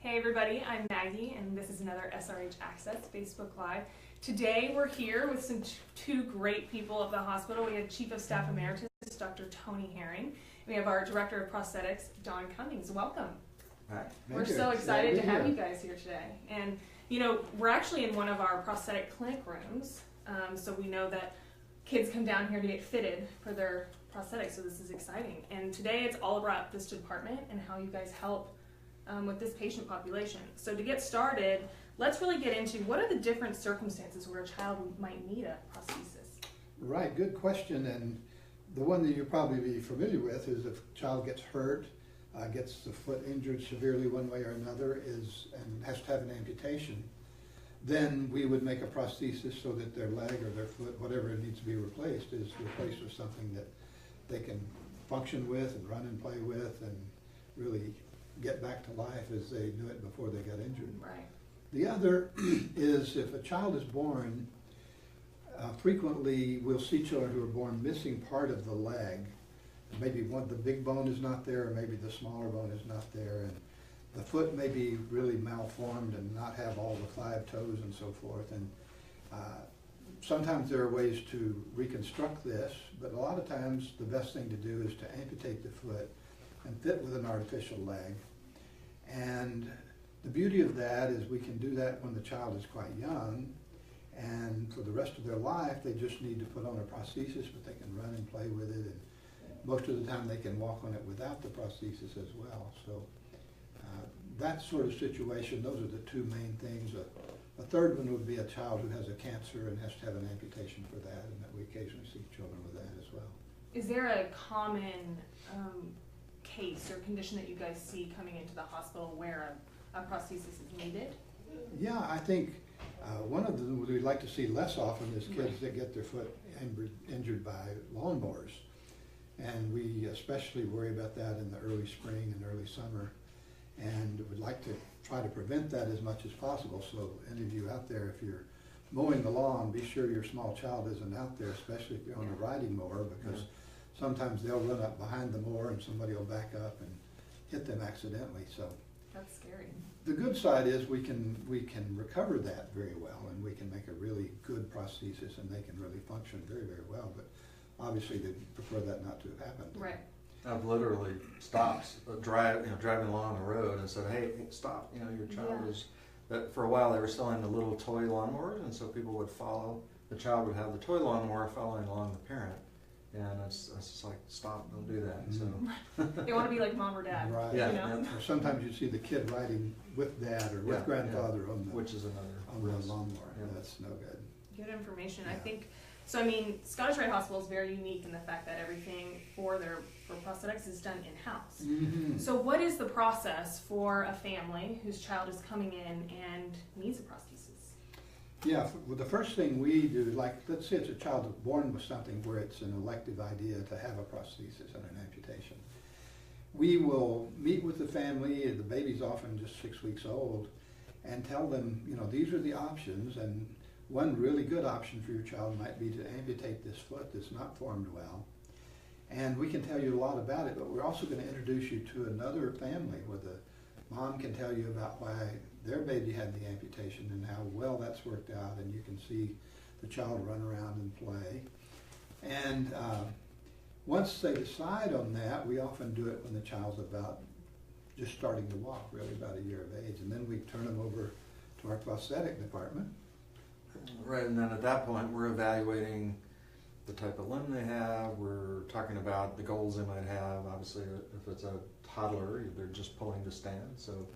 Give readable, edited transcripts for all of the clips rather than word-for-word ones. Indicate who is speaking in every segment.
Speaker 1: Hey everybody, I'm Maggie and this is another SRH Access Facebook Live. Today we're here with two great people of the hospital. We have Chief of Staff Emeritus, Dr. Tony Herring. We have our Director of Prosthetics, Don Cummings. Welcome.
Speaker 2: Hi.
Speaker 1: We're so excited to have you guys here today. And you know, we're actually in one of our prosthetic clinic rooms, so we know that kids come down here to get fitted for their prosthetics, so this is exciting. And today it's all about this department and how you guys help with this patient population. So to get started, let's really get into what are the different circumstances where a child might need a prosthesis?
Speaker 2: Right, good question. And the one that you'll probably be familiar with is if a child gets hurt, gets the foot injured severely one way or another, and has to have an amputation, then we would make a prosthesis so that their leg or their foot, whatever needs to be replaced, is replaced with something that they can function with and run and play with and really get back to life as they knew it before they got injured.
Speaker 1: Right.
Speaker 2: The other is if a child is born, frequently we'll see children who are born missing part of the leg. Maybe the big bone is not there, or maybe the smaller bone is not there, and the foot may be really malformed and not have all the 5 toes and so forth. And sometimes there are ways to reconstruct this, but a lot of times the best thing to do is to amputate the foot and fit with an artificial leg. And the beauty of that is we can do that when the child is quite young, and for the rest of their life they just need to put on a prosthesis, but they can run and play with it, and most of the time they can walk on it without the prosthesis as well. So that sort of situation, those are the two main things. A third one would be a child who has a cancer and has to have an amputation for that, and that we occasionally see children with that as well.
Speaker 1: Is there a common case or condition that you guys see coming into the hospital where a prosthesis is needed?
Speaker 2: Yeah, I think one of them we'd like to see less often is kids that get their foot injured by lawnmowers. And we especially worry about that in the early spring and early summer, and would like to try to prevent that as much as possible. So any of you out there, if you're mowing the lawn, be sure your small child isn't out there, especially if you're on a riding mower, because sometimes they'll run up behind the mower and somebody will back up and hit them accidentally. So
Speaker 1: that's scary.
Speaker 2: the good side is we can recover that very well, and we can make a really good prosthesis, and they can really function very, very well. But obviously they prefer that not to have happened.
Speaker 1: Right.
Speaker 3: I've literally stopped driving along the road and said, hey, stop, your child is, that for a while they were selling the little toy lawnmowers, and so people would follow, the child would have the toy lawnmower following along the parent. And it's just like, stop, don't do that.
Speaker 2: Mm-hmm.
Speaker 3: So
Speaker 1: They want to be like mom or dad.
Speaker 2: Right.
Speaker 1: You know?
Speaker 2: Or sometimes you see the kid riding with dad or with grandfather on the
Speaker 3: which is another
Speaker 2: lawnmower.
Speaker 3: Yeah.
Speaker 2: That's no good.
Speaker 1: Good information.
Speaker 2: Yeah.
Speaker 1: I think so. I mean, Scottish Rite Hospital is very unique in the fact that everything for prosthetics is done in-house.
Speaker 2: Mm-hmm.
Speaker 1: So what is the process for a family whose child is coming in and needs a prosthesis?
Speaker 2: Yeah, well, the first thing we do, like, let's say it's a child that's born with something where it's an elective idea to have a prosthesis and an amputation. We will meet with the family, the baby's often just 6 weeks old, and tell them, these are the options, and one really good option for your child might be to amputate this foot that's not formed well. And we can tell you a lot about it, but we're also going to introduce you to another family where the mom can tell you about why their baby had the amputation and how well that's worked out, and you can see the child run around and play. And once they decide on that, we often do it when the child's about just starting to walk, really about a year of age, and then we turn them over to our prosthetic department.
Speaker 3: Right, and then at that point we're evaluating the type of limb they have, we're talking about the goals they might have. Obviously if it's a toddler, they're just pulling to stand, so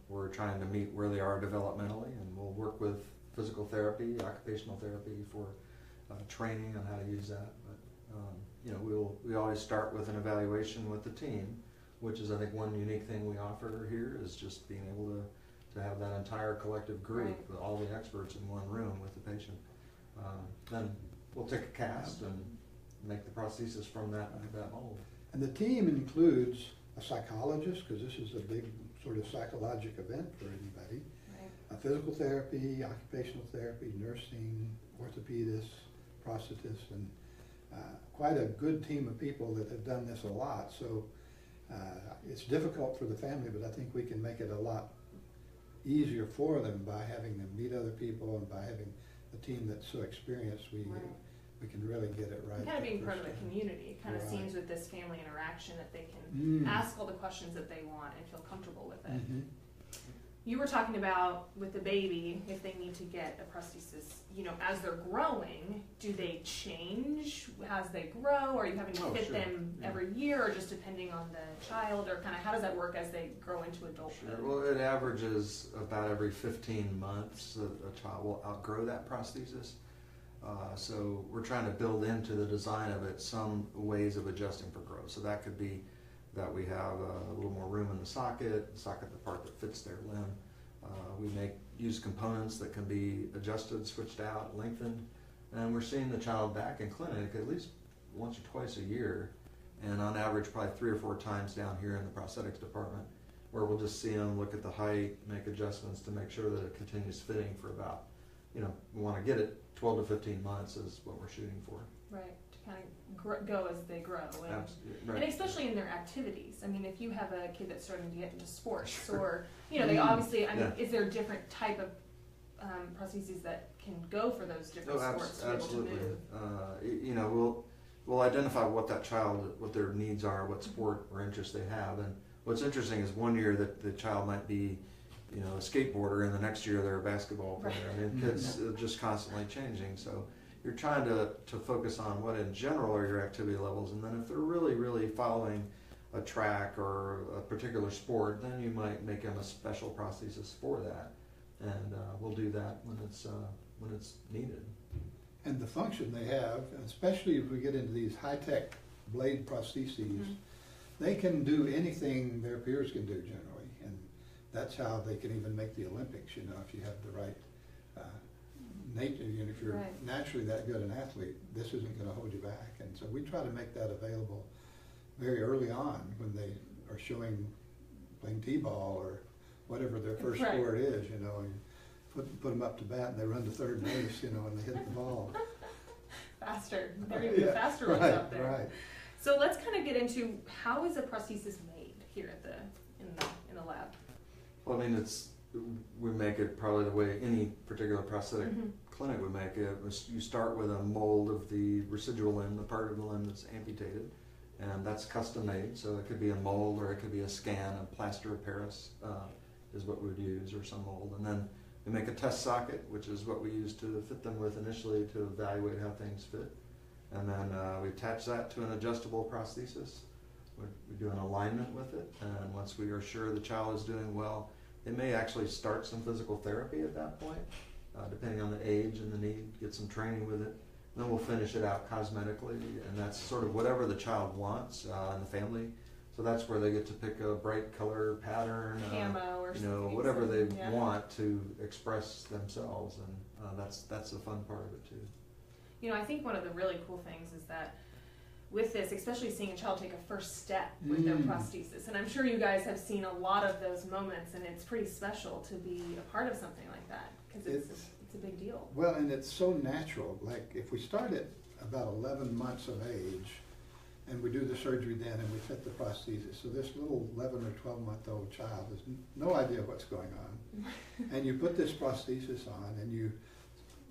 Speaker 3: we're trying to meet where they are developmentally, and we'll work with physical therapy, occupational therapy for training on how to use that. But we always start with an evaluation with the team, which is I think one unique thing we offer here is just being able to have that entire collective group with all the experts in one room with the patient. Then we'll take a cast and make the prosthesis from that mold.
Speaker 2: And the team includes a psychologist, because this is a big sort of psychologic event for anybody, physical therapy, occupational therapy, nursing, orthopedists, prosthetists, and quite a good team of people that have done this a lot. So it's difficult for the family, but I think we can make it a lot easier for them by having them meet other people and by having a team that's so experienced,
Speaker 1: Right.
Speaker 2: we can really get it right.
Speaker 1: Kind of being
Speaker 2: the
Speaker 1: part of
Speaker 2: first
Speaker 1: the
Speaker 2: time.
Speaker 1: community. It kind of
Speaker 2: Right.
Speaker 1: seems with this family interaction that they can
Speaker 2: Mm.
Speaker 1: ask all the questions that they want and feel comfortable with it.
Speaker 2: Mhm.
Speaker 1: You were talking about with the baby, if they need to get a prosthesis, you know, as they're growing, do they change as they grow? Are you having to
Speaker 3: Oh,
Speaker 1: fit
Speaker 3: sure.
Speaker 1: them
Speaker 3: Yeah.
Speaker 1: every year, or just depending on the child, or kind of how does that work as they grow into adulthood?
Speaker 3: Sure. Well, it averages about every 15 months that a child will outgrow that prosthesis. So we're trying to build into the design of it some ways of adjusting for growth. So that could be that we have a little more room in the socket the part that fits their limb. We use components that can be adjusted, switched out, lengthened, and we're seeing the child back in clinic at least once or twice a year, and on average probably 3 or 4 times down here in the prosthetics department, where we'll just see them, look at the height, make adjustments to make sure that it continues fitting for about, we want to get it 12 to 15 months is what we're shooting for.
Speaker 1: Right, to kind of go as they grow. And,
Speaker 3: Absolutely.
Speaker 1: and especially in their activities. I mean, if you have a kid that's starting to get into sports,
Speaker 3: Sure.
Speaker 1: or, they
Speaker 2: Mm.
Speaker 1: obviously, I mean,
Speaker 3: Yeah.
Speaker 1: is there a different type of prostheses that can go for those different sports to be able to
Speaker 3: Absolutely.
Speaker 1: move?
Speaker 3: We'll identify what that child, what their needs are, what sport or interest they have. And what's interesting is one year that the child might be, a skateboarder, and the next year they're a basketball player.
Speaker 1: Right.
Speaker 3: I mean, kids are just constantly changing. So you're trying to focus on what in general are your activity levels, and then if they're really, really following a track or a particular sport, then you might make them a special prosthesis for that. And we'll do that when it's needed.
Speaker 2: And the function they have, especially if we get into these high-tech blade prostheses,
Speaker 1: Mhm.
Speaker 2: they can do anything their peers can do generally. And that's how they can even make the Olympics, if you have the right nature. If you're
Speaker 1: Right.
Speaker 2: naturally that good an athlete, this isn't gonna hold you back. And so we try to make that available very early on when they are playing t-ball or whatever their first
Speaker 1: Right.
Speaker 2: sport is, and put them up to bat and they run to third base, and they hit the ball.
Speaker 1: Faster. There are even
Speaker 2: Yeah,
Speaker 1: faster ones
Speaker 2: right,
Speaker 1: out there.
Speaker 2: Right.
Speaker 1: So let's kind of get into how is a prosthesis made here in the lab.
Speaker 3: Well, I mean, we make it probably the way any particular prosthetic
Speaker 1: Mhm.
Speaker 3: clinic would make it. You start with a mold of the residual limb, the part of the limb that's amputated, and that's custom made. So it could be a mold, or it could be a scan, a plaster of Paris is what we would use, or some mold. And then we make a test socket, which is what we use to fit them with initially to evaluate how things fit. And then we attach that to an adjustable prosthesis. We do an alignment with it, and once we are sure the child is doing well, it may actually start some physical therapy at that point, depending on the age and the need, get some training with it. Then we'll finish it out cosmetically, and that's sort of whatever the child wants and the family. So that's where they get to pick a bright color pattern,
Speaker 1: Camo or something.
Speaker 3: whatever they
Speaker 1: Yeah.
Speaker 3: want to express themselves, and that's the fun part of it too.
Speaker 1: I think one of the really cool things is that with this, especially seeing a child take a first step with their
Speaker 2: Mm.
Speaker 1: prosthesis, and I'm sure you guys have seen a lot of those moments, and it's pretty special to be a part of something like that, because it's a big deal.
Speaker 2: Well, and it's so natural. Like if we start at about 11 months of age, and we do the surgery then, and we fit the prosthesis. So this little 11 or 12-month-old child has no idea what's going on. And you put this prosthesis on, and you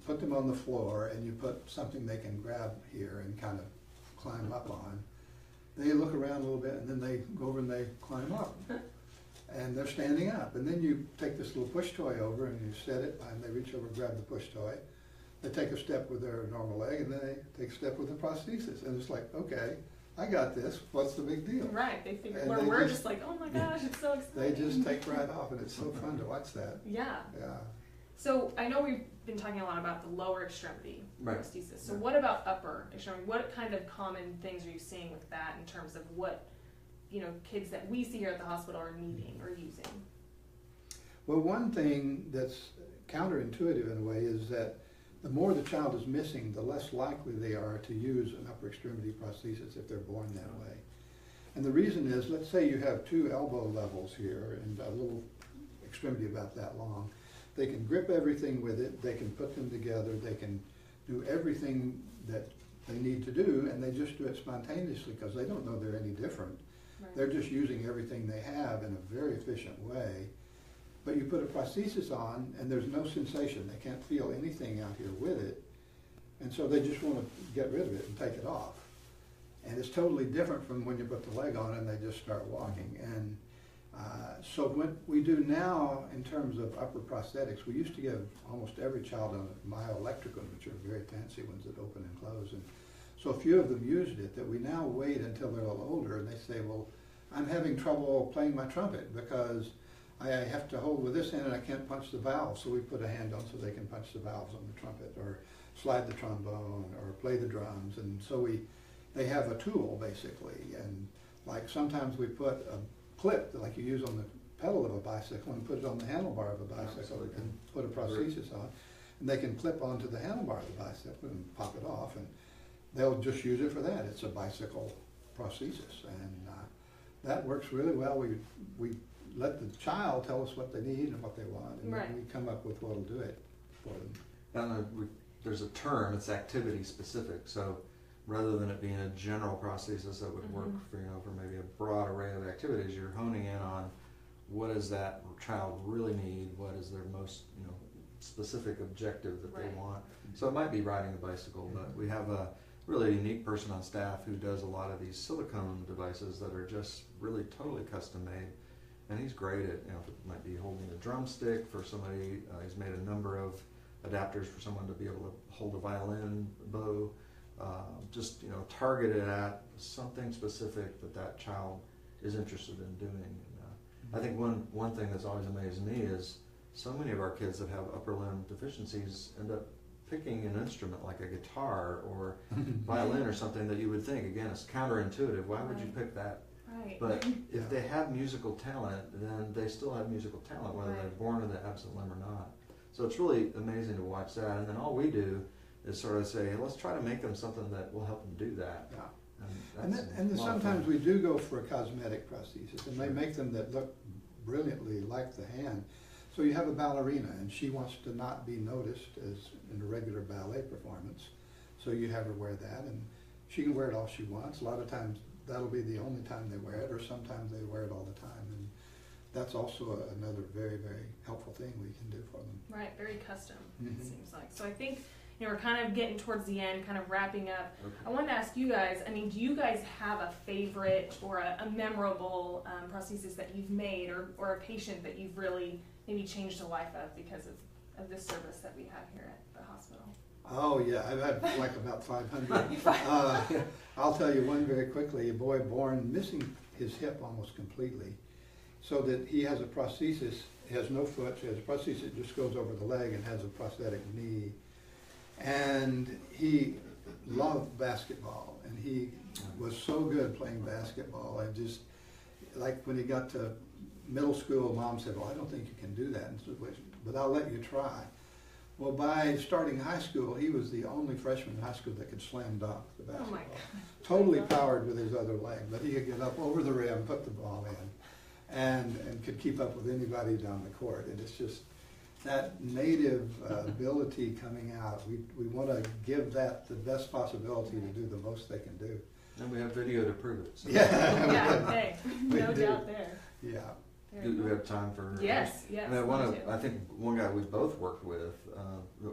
Speaker 2: put them on the floor, and you put something they can grab here and kind of climb up on. They look around a little bit, and then they go over and they climb up. And they're standing up. And then you take this little push toy over, and you set it, and they reach over and grab the push toy. They take a step with their normal leg, and then they take a step with the prosthesis. And it's like, okay, I got this. What's the big deal?
Speaker 1: Right, they figure,
Speaker 2: And
Speaker 1: where
Speaker 2: they
Speaker 1: we're
Speaker 2: just-
Speaker 1: just like, oh my gosh, it's so exciting.
Speaker 2: They just take right off, and it's so fun to watch that.
Speaker 1: Yeah.
Speaker 2: Yeah.
Speaker 1: So I know we've been talking a lot about the lower extremity
Speaker 3: Right.
Speaker 1: prosthesis. So
Speaker 3: Yeah.
Speaker 1: what about upper extremity? What kind of common things are you seeing with that in terms of what, kids that we see here at the hospital are needing or using?
Speaker 2: Well, one thing that's counterintuitive in a way is that the more the child is missing, the less likely they are to use an upper extremity prosthesis if they're born that way. And the reason is, let's say you have 2 elbow levels here and a little extremity about that long. They can grip everything with it, they can put them together, they can do everything that they need to do, and they just do it spontaneously because they don't know they're any different.
Speaker 1: Right.
Speaker 2: They're just using everything they have in a very efficient way. But you put a prosthesis on and there's no sensation. They can't feel anything out here with it. And so they just want to get rid of it and take it off. And it's totally different from when you put the leg on and they just start walking. And so what we do now in terms of upper prosthetics, we used to give almost every child a myoelectrical, which are very fancy ones that open and close. And so a few of them used it, that we now wait until they're a little older and they say, well, I'm having trouble playing my trumpet because I have to hold with this hand and I can't punch the valves. So we put a hand on so they can punch the valves on the trumpet, or slide the trombone, or play the drums. And so they have a tool basically. And like sometimes we put a clip like you use on the pedal of a bicycle and put it on the handlebar of a bicycle and put a prosthesis on. And they can clip onto the handlebar of the bicycle and pop it off. And they'll just use it for that. It's a bicycle prosthesis. And that works really well. We let the child tell us what they need and what they want, and then we come up with what'll do it for them.
Speaker 3: And there's a term, it's activity specific, so rather than it being a general prosthesis that would work for, for maybe a broad array of activities, you're honing in on what does that child really need, what is their most, specific objective that they want. So it might be riding a bicycle, but we have a really unique person on staff who does a lot of these silicone devices that are just really totally custom made. And he's great at, if it might be holding a drumstick for somebody, he's made a number of adapters for someone to be able to hold a violin bow, just, targeted at something specific that child is interested in doing. And, I think one thing that's always amazed me is so many of our kids that have upper limb deficiencies end up picking an instrument like a guitar or violin or something that you would think, again, it's counterintuitive. Why would you pick that?
Speaker 1: Right.
Speaker 3: But if they have musical talent, then they still have musical talent, whether they're born with an absent limb or not. So it's really amazing to watch that. And then all we do is sort of say, hey, let's try to make them something that will help them do that.
Speaker 2: Yeah. And then sometimes we do go for a cosmetic prosthesis, and they make them that look brilliantly like the hand. So you have a ballerina, and she wants to not be noticed as in a regular ballet performance. So you have her wear that, and she can wear it all she wants. A lot of times that'll be the only time they wear it, or sometimes they wear it all the time. And that's also another very, very helpful thing we can do for them.
Speaker 1: Right, very custom, it seems like. So I think, we're kind of getting towards the end, kind of wrapping up. Okay. I wanted to ask you guys, do you guys have a favorite or a memorable prosthesis that you've made, or a patient that you've really maybe changed the life of because of this service that we have here at the hospital?
Speaker 2: Oh yeah, I've had like about 500. I'll tell you one very quickly. A boy born missing his hip almost completely, so that he has a prosthesis. He has no foot. So he has a prosthesis that just goes over the leg and has a prosthetic knee. And he loved basketball, and he was so good playing basketball. And just like when he got to middle school, Mom said, "Well, I don't think you can do that," but I'll let you try. Well, by starting high school, he was the only freshman in high school that could slam dunk the basketball. Oh my God. Totally powered with his other leg, but he could get up over the rim, put the ball in, and could keep up with anybody down the court. And it's just that native ability coming out. We want to give that the best possibility to do the most they can do.
Speaker 3: And we have video to prove it. So.
Speaker 1: Yeah, hey, no doubt there.
Speaker 2: Yeah.
Speaker 3: Do we have time for?
Speaker 1: Yes.
Speaker 3: I think one guy we both worked with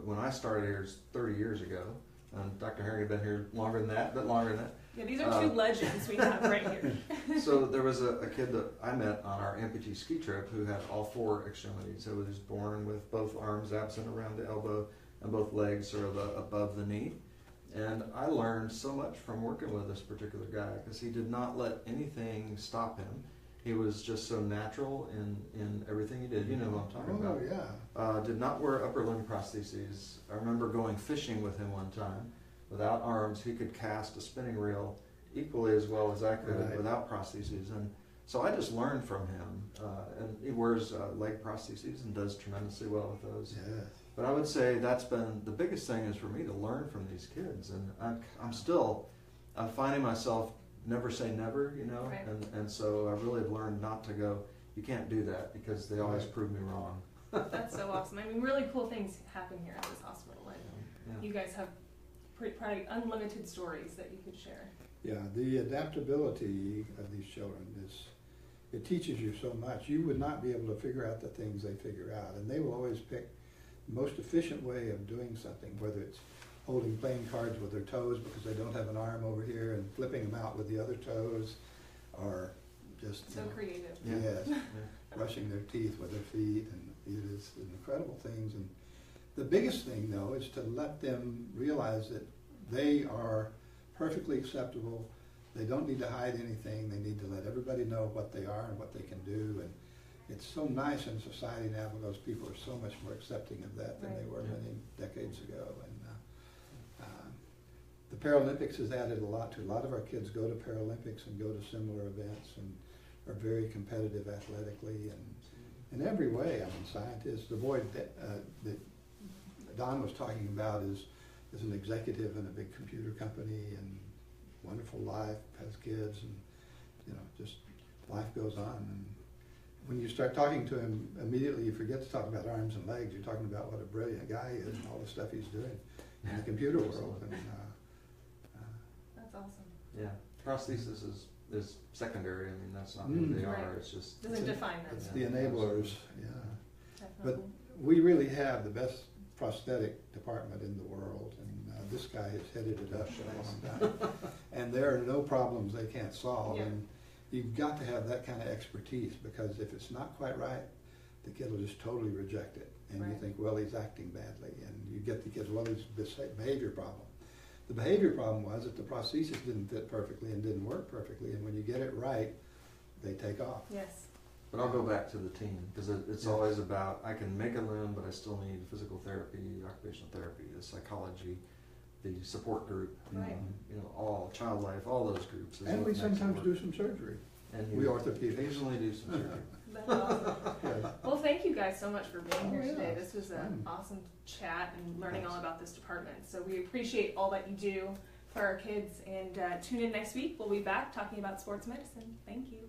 Speaker 3: when I started here 30 years ago. Dr. Harry had been here longer than that, but longer than that.
Speaker 1: Yeah, these are two legends we have right here.
Speaker 3: So there was a kid that I met on our amputee ski trip who had all four extremities. So he was born with both arms absent around the elbow and both legs sort of above the knee. And I learned so much from working with this particular guy because he did not let anything stop him. He was just so natural in everything he did. You know what I'm talking about.
Speaker 2: Oh, yeah.
Speaker 3: Did not wear upper limb prostheses. I remember going fishing with him one time. Without arms, he could cast a spinning reel equally as well as I could without prostheses. And so I just learned from him. And he wears leg prostheses and does tremendously well with those.
Speaker 2: Yes.
Speaker 3: But I would say that's been the biggest thing is for me to learn from these kids. And I'm still finding myself never say never,
Speaker 1: Right.
Speaker 3: and so I really have learned not to go, you can't do that, because they always prove me wrong.
Speaker 1: That's so awesome. Really cool things happen here at this hospital, and you guys have probably unlimited stories that you could share.
Speaker 2: Yeah, the adaptability of these children it teaches you so much. You would not be able to figure out the things they figure out, and they will always pick the most efficient way of doing something, whether it's holding playing cards with their toes because they don't have an arm over here and flipping them out with the other toes, or just
Speaker 1: So creative.
Speaker 3: Yeah.
Speaker 2: yes,
Speaker 3: Yeah.
Speaker 2: brushing their teeth with their feet, and it is incredible things. And the biggest thing, though, is to let them realize that they are perfectly acceptable. They don't need to hide anything. They need to let everybody know what they are and what they can do. And it's so nice in society now because people are so much more accepting of that than they
Speaker 1: Right.
Speaker 2: were
Speaker 3: Yeah.
Speaker 2: many decades ago. And the Paralympics has added a lot to it. A lot of our kids go to Paralympics and go to similar events and are very competitive athletically and in every way. I mean, scientists, the boy that Don was talking about is an executive in a big computer company and wonderful life, has kids, and just life goes on. And when you start talking to him, immediately you forget to talk about arms and legs. You're talking about what a brilliant guy he is and all the stuff he's doing in the computer world. And,
Speaker 1: That's awesome.
Speaker 3: Yeah, prosthesis is secondary. I mean, that's not who they
Speaker 1: Right.
Speaker 3: are. It's just
Speaker 1: Doesn't define them.
Speaker 2: it's
Speaker 3: Yeah.
Speaker 2: the enablers, yeah.
Speaker 1: Definitely.
Speaker 2: We really have the best prosthetic department in the world, and this guy has headed it up for a long time. And there are no problems they can't solve,
Speaker 1: Yeah.
Speaker 2: and you've got to have that kind of expertise, because if it's not quite right, the kid will just totally reject it. And you
Speaker 1: Right.
Speaker 2: think, well, he's acting badly, and you get the kids, well, it's a behavior problem. The behavior problem was that the prosthesis didn't fit perfectly and didn't work perfectly, and when you get it right, they take off.
Speaker 1: Yes.
Speaker 3: But I'll go back to the team, because it's
Speaker 2: Yeah.
Speaker 3: always about, I can make a limb, but I still need physical therapy, occupational therapy, the psychology, the support group,
Speaker 1: Right.
Speaker 3: all child life, all those groups. is
Speaker 2: And
Speaker 3: what
Speaker 2: we
Speaker 3: makes it
Speaker 2: sometimes
Speaker 3: work.
Speaker 2: do some surgery.
Speaker 3: And
Speaker 2: we
Speaker 3: you
Speaker 2: orthopedics.
Speaker 3: occasionally do some surgery.
Speaker 1: That's awesome.
Speaker 2: Yeah.
Speaker 1: Well, thank you guys so much for being
Speaker 2: Oh,
Speaker 1: here
Speaker 2: yeah.
Speaker 1: today. This was an
Speaker 2: Fun.
Speaker 1: awesome chat and learning
Speaker 3: Thanks.
Speaker 1: all about this department. So we appreciate all that you do for our kids. And tune in next week. We'll be back talking about sports medicine. Thank you.